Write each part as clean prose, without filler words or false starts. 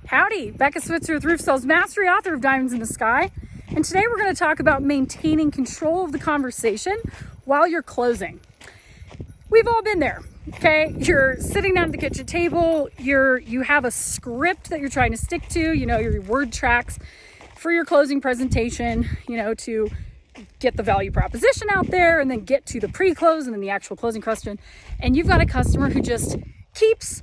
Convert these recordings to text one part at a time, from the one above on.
Howdy, Becca Switzer with Roof Sales Mastery, author of Diamonds in the Sky. And today we're going to talk about maintaining control of the conversation while you're closing. We've all been there, okay? You're sitting down at the kitchen table, you have a script that you're trying to stick to, your word tracks for your closing presentation, to get the value proposition out there and then get to the pre-close and then the actual closing question. And you've got a customer who just keeps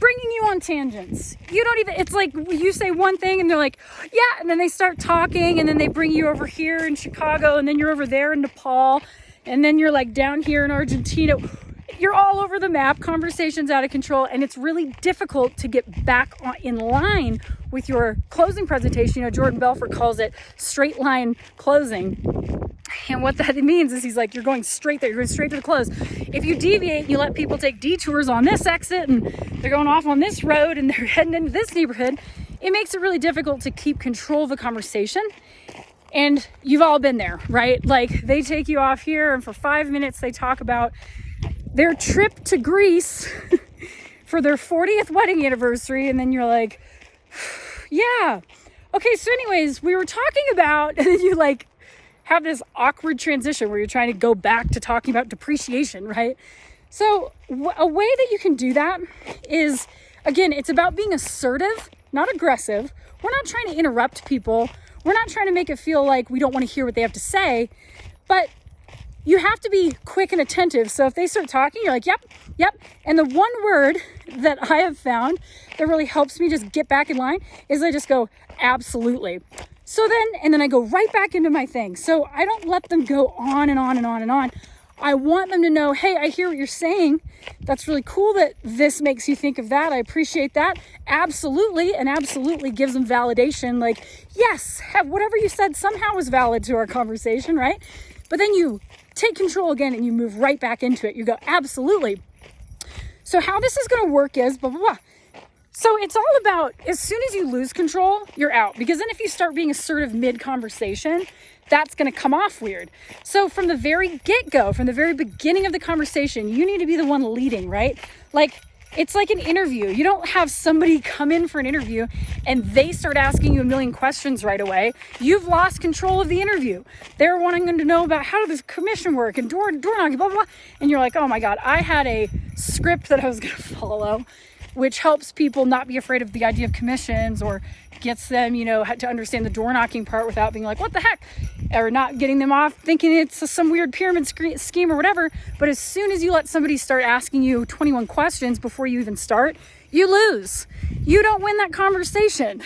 bringing you on tangents. It's like you say one thing and they're like, yeah, and then they start talking and then they bring you over here in Chicago and then you're over there in Nepal and then you're like down here in Argentina. You're all over the map, conversation's out of control, and it's really difficult to get back in line with your closing presentation. Jordan Belfort calls it straight line closing. And what that means is he's like, you're going straight there, you're going straight to the close. If you deviate, you let people take detours on this exit and they're going off on this road and they're heading into this neighborhood, it makes it really difficult to keep control of the conversation. And you've all been there, right? Like they take you off here and for 5 minutes they talk about their trip to Greece for their 40th wedding anniversary. And then you're like, yeah. Okay, so anyways, we were talking about, and then you like have this awkward transition where you're trying to go back to talking about depreciation, right? So a way that you can do that is, again, it's about being assertive, not aggressive. We're not trying to interrupt people. We're not trying to make it feel like we don't want to hear what they have to say, but you have to be quick and attentive. So if they start talking, you're like, yep. And the one word that I have found that really helps me just get back in line is I just go, absolutely. So then I go right back into my thing. So I don't let them go on and on and on and on. I want them to know, hey, I hear what you're saying. That's really cool that this makes you think of that. I appreciate that. Absolutely. And absolutely gives them validation. Like, yes, whatever you said somehow was valid to our conversation, right? But then you take control again and you move right back into it. You go, absolutely. So how this is going to work is blah, blah, blah. So it's all about, as soon as you lose control, you're out. Because then if you start being assertive mid-conversation, that's going to come off weird. So from the very get-go, from the very beginning of the conversation, you need to be the one leading, right? Like, it's like an interview. You don't have somebody come in for an interview and they start asking you a million questions right away. You've lost control of the interview. They're wanting them to know about how does commission work and door knocking, blah, blah, blah. And you're like, oh my God, I had a script that I was going to follow, which helps people not be afraid of the idea of commissions or gets them, to understand the door knocking part without being like, what the heck? Or not getting them off thinking it's some weird pyramid scheme or whatever. But as soon as you let somebody start asking you 21 questions before you even start, you lose. You don't win that conversation.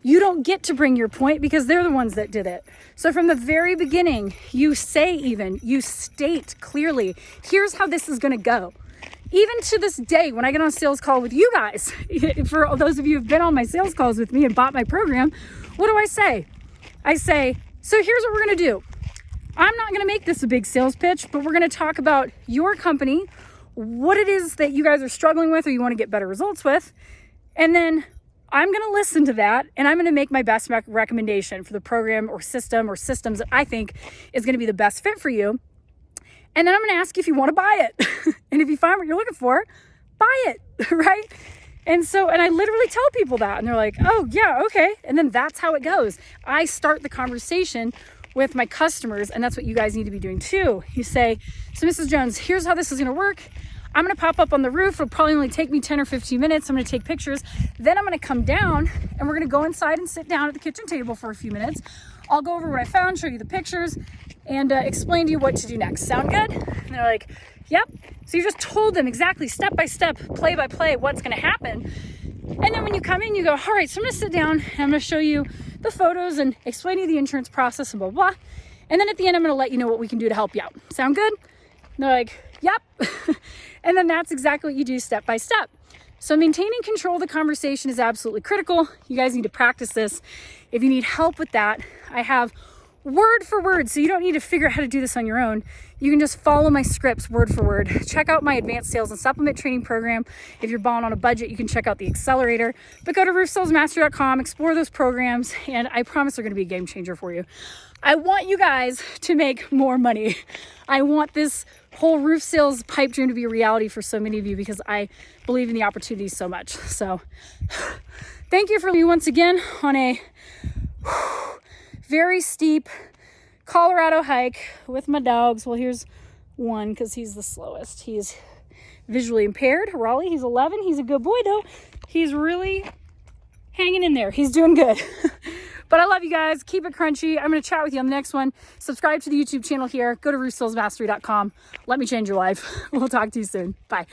You don't get to bring your point because they're the ones that did it. So from the very beginning, you state clearly, here's how this is going to go. Even to this day, when I get on a sales call with you guys, for those of you who've been on my sales calls with me and bought my program, what do I say? I say, so here's what we're going to do. I'm not going to make this a big sales pitch, but we're going to talk about your company, what it is that you guys are struggling with or you want to get better results with. And then I'm going to listen to that and I'm going to make my best recommendation for the program or system or systems that I think is going to be the best fit for you. And then I'm going to ask you if you want to buy it. And if you find what you're looking for, buy it, right? And I literally tell people that and they're like, oh yeah, okay. And then that's how it goes. I start the conversation with my customers and that's what you guys need to be doing too. You say, so Mrs. Jones, here's how this is going to work. I'm going to pop up on the roof. It'll probably only take me 10 or 15 minutes. I'm going to take pictures. Then I'm going to come down and we're going to go inside and sit down at the kitchen table for a few minutes. I'll go over what I found, show you the pictures, and explain to you what to do next. Sound good? And they're like, yep. So you just told them exactly step by step, play by play, what's going to happen. And then when you come in, you go, all right, so I'm going to sit down and I'm going to show you the photos and explain to you the insurance process and blah, blah. And then at the end, I'm going to let you know what we can do to help you out. Sound good? And they're like, yep. And then that's exactly what you do step by step. So maintaining control of the conversation is absolutely critical. You guys need to practice this. If you need help with that, I have word for word, so you don't need to figure out how to do this on your own. You can just follow my scripts word for word. Check out my advanced sales and supplement training program. If you're buying on a budget, you can check out the accelerator. But go to roofsalesmastery.com, explore those programs, and I promise they're going to be a game changer for you. I want you guys to make more money. I want this whole roof sales pipe dream to be a reality for so many of you because I believe in the opportunity so much. So Thank you for me once again on a very steep Colorado hike with my dogs. Well, here's one because he's the slowest. He's visually impaired. Raleigh, he's 11. He's a good boy though. He's really hanging in there. He's doing good. But I love you guys. Keep it crunchy. I'm going to chat with you on the next one. Subscribe to the YouTube channel here. Go to roofstillsmastery.com. Let me change your life. We'll talk to you soon. Bye.